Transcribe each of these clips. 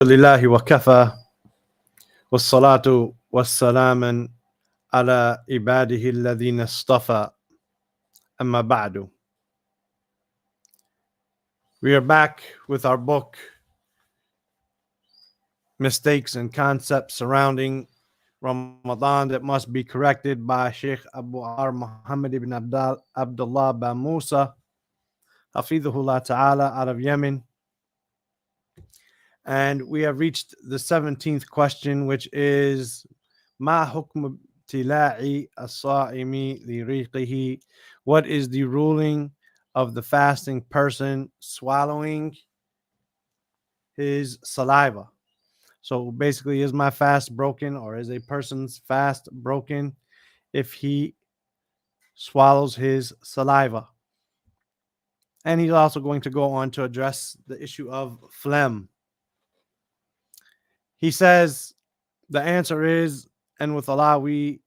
لله وكفى والصلاة والسلام على عباده الذين اصطفى أما بعد. We are back with our book Mistakes and Concepts Surrounding Ramadan That Must Be Corrected by Sheikh Abu Ar Muhammad ibn Abdullah bin Musa Hafidhullah Ta'ala out of Yemen. And we have reached the 17th question, which is Ma hukm tila'i as-sa'imi li riqihi. What is the ruling of the fasting person swallowing his saliva? So basically, is my fast broken, or is a person's fast broken if he swallows his saliva? And he's also going to go on to address the issue of phlegm. He says the answer is, and with Allah we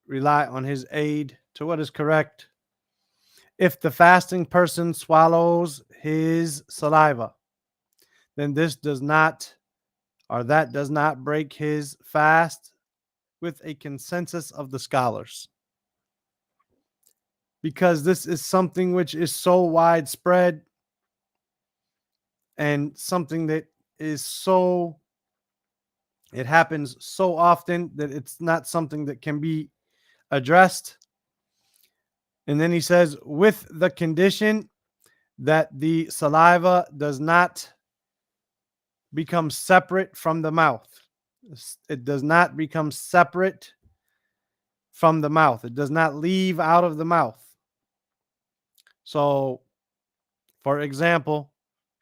rely on his aid to what is correct. If the fasting person swallows his saliva, then this does not, or that does not break his fast with a consensus of the scholars. Because this is something which is so widespread and something that is so, it happens so often that it's not something that can be addressed. And then he says, with the condition that the saliva does not become separate from the mouth. It does not become separate from the mouth. It does not leave out of the mouth. So, for example,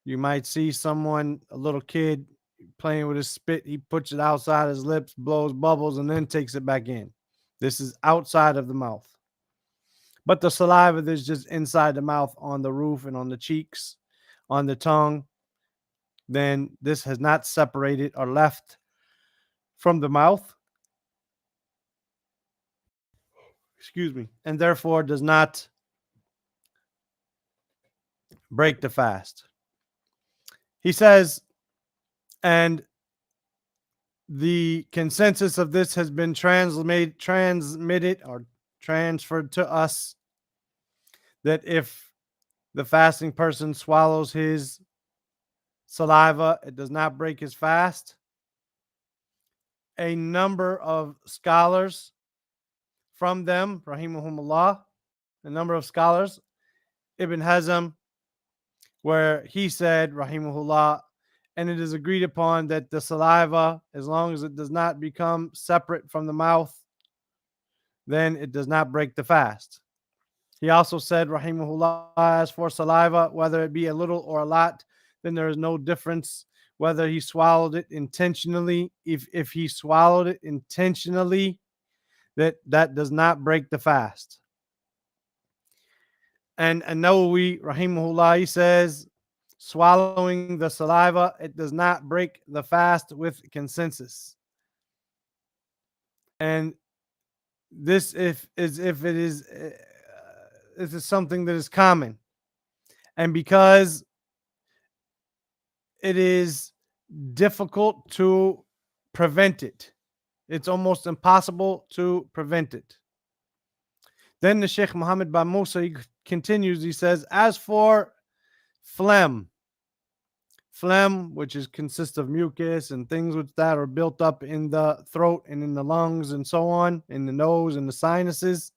you might see someone, a little kid, playing with his spit. He puts it outside his lips, blows bubbles, and then takes it back in. This is outside of the mouth. But the saliva that's just inside the mouth, on the roof and on the cheeks, on the tongue, then this has not separated or left from the mouth. Excuse me. And therefore does not break the fast. He says, and the consensus of this has been transmitted or transferred to us, that if the fasting person swallows his saliva, it does not break his fast. A number of scholars from them, rahimahumullah, a number of scholars, Ibn Hazm, where he said, rahimahullah, and it is agreed upon that the saliva, as long as it does not become separate from the mouth, then it does not break the fast. He also said, rahimahullah, as for saliva, whether it be a little or a lot, then there is no difference whether he swallowed it intentionally. If he swallowed it intentionally, that does not break the fast. And Nawawi, rahimahullah, he says, swallowing the saliva, it does not break the fast with consensus. And this this is something that is common. And because it is difficult to prevent it, it's almost impossible to prevent it. Then the Sheikh Muhammad bin Musa, he continues, he says, as for phlegm, which consists of mucus and things which that are built up in the throat and in the lungs and so on, in the nose and the sinuses.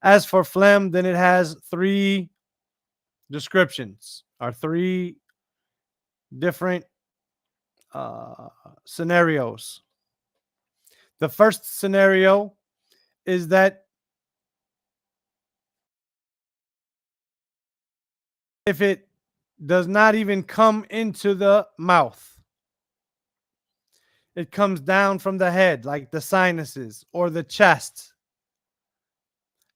As for phlegm, then it has three descriptions, or three different scenarios. The first scenario is that if it does not even come into the mouth, it comes down from the head, like the sinuses or the chest,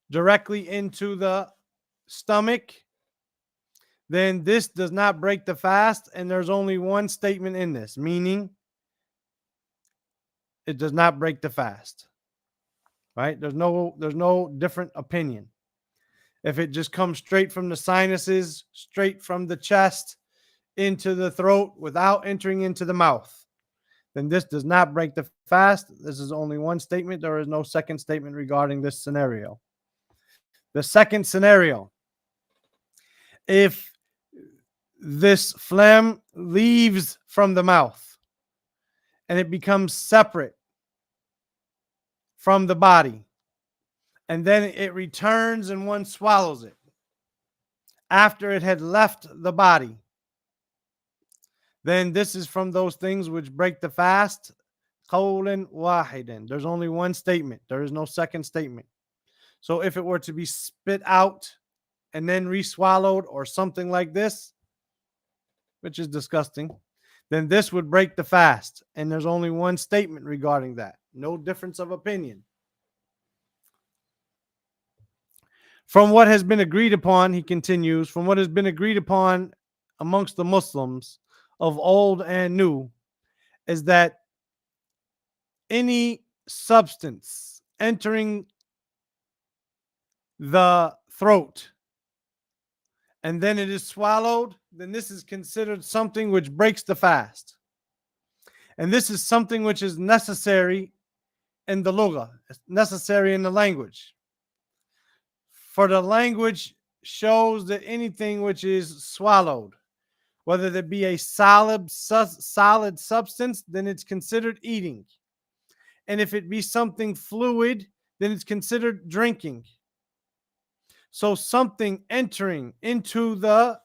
directly into the stomach, then this does not break the fast. And there's only one statement in this, meaning it does not break the fast. Right? There's no different opinion. If it just comes straight from the sinuses, straight from the chest, into the throat without entering into the mouth, then this does not break the fast. This is only one statement. There is no second statement regarding this scenario. The second scenario, if this phlegm leaves from the mouth and it becomes separate from the body, and then it returns and one swallows it after it had left the body, then this is from those things which break the fast. Qawlan wahidan. There's only one statement. There is no second statement. So if it were to be spit out and then re-swallowed or something like this, which is disgusting, then this would break the fast. And there's only one statement regarding that. No difference of opinion. From what has been agreed upon, he continues, from what has been agreed upon amongst the Muslims of old and new, is that any substance entering the throat and then it is swallowed, then this is considered something which breaks the fast. And this is something which is necessary in the lugha, necessary in the language. For the language shows that anything which is swallowed, whether there be a solid substance, then it's considered eating. And if it be something fluid, then it's considered drinking. So something entering into the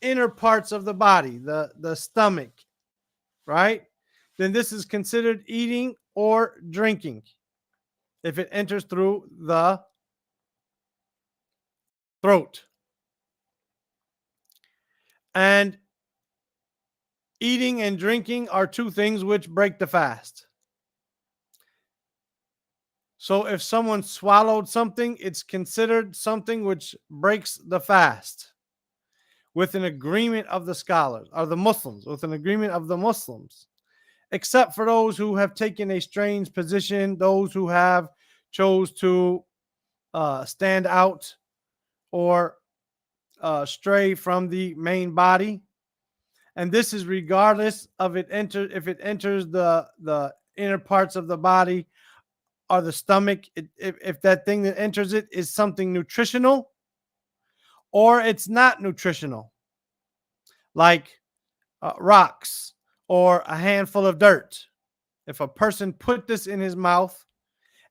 inner parts of the body, the stomach, right? Then this is considered eating or drinking if it enters through the throat. And eating and drinking are two things which break the fast. So if someone swallowed something, it's considered something which breaks the fast with an agreement of the scholars, or the Muslims, with an agreement of the Muslims, except for those who have taken a strange position, those who have chose to stand out or stray from the main body. And this is regardless of if it enters the inner parts of the body or the stomach, if that thing that enters it is something nutritional or it's not nutritional, like rocks or a handful of dirt. If a person put this in his mouth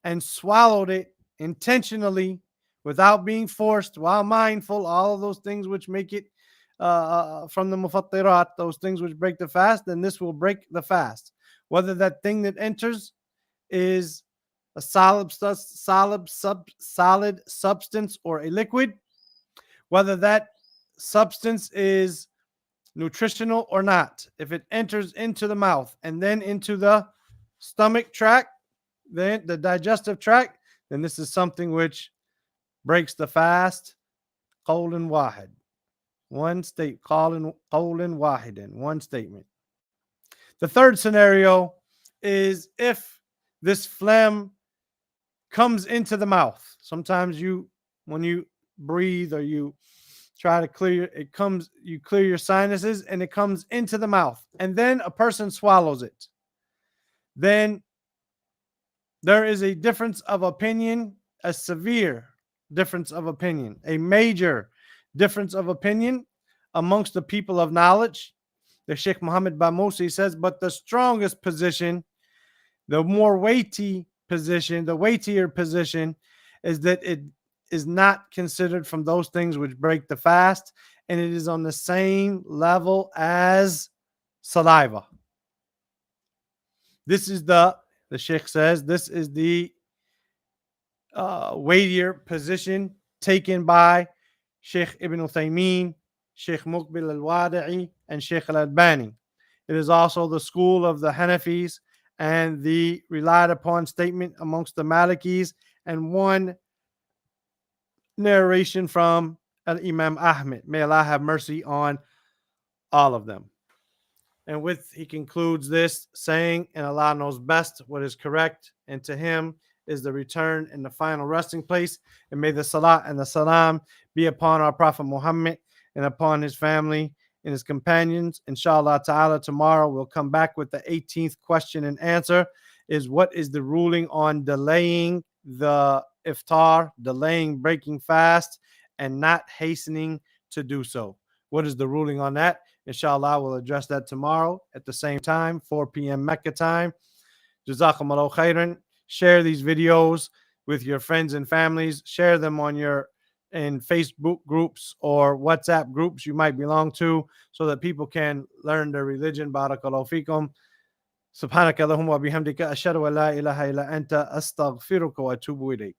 and swallowed it intentionally without being forced, while mindful, all of those things which make it from the mufattirat, those things which break the fast, then this will break the fast. Whether that thing that enters is a solid substance or a liquid, whether that substance is nutritional or not, if it enters into the mouth and then into the stomach tract, then the digestive tract, then this is something which breaks the fast. Qawlan wahid. One state, qawlan wahidan, one statement. The third scenario is if this phlegm comes into the mouth. Sometimes when you breathe or you try to clear, you clear your sinuses and it comes into the mouth and then a person swallows it. Then there is a difference of opinion, a severe difference of opinion, a major difference of opinion amongst the people of knowledge. The Sheikh Muhammad Bamusi says, but the strongest position, the more weighty position, the weightier position is that it is not considered from those things which break the fast, and it is on the same level as saliva. This is the Sheikh says, this is the weightier position taken by Sheikh Ibn Uthaymeen, Sheikh Muqbil al-Wadi'i, and Sheikh al-Albani. It is also the school of the Hanafis and the relied upon statement amongst the Malikis, and one narration from Imam Ahmed. May Allah have mercy on all of them. And he concludes this saying, and Allah knows best what is correct, and to him is the return and the final resting place. And may the salat and the salam be upon our Prophet Muhammad and upon his family and his companions. Inshallah ta'ala, tomorrow we'll come back with the 18th question and answer is what is the ruling on delaying the iftar, delaying breaking fast, and not hastening to do so? What is the ruling on that? Inshallah, we'll address that tomorrow at the same time, 4 p.m. Mecca time. Jazakumullah khairan. Share these videos with your friends and families. Share them on your in Facebook groups or WhatsApp groups you might belong to so that people can learn their religion. Barakallahu fikum. Subhanaka Allahumma bihamdika ashhadu an la ilaha illa anta astaghfiruka wa atubu ilayk.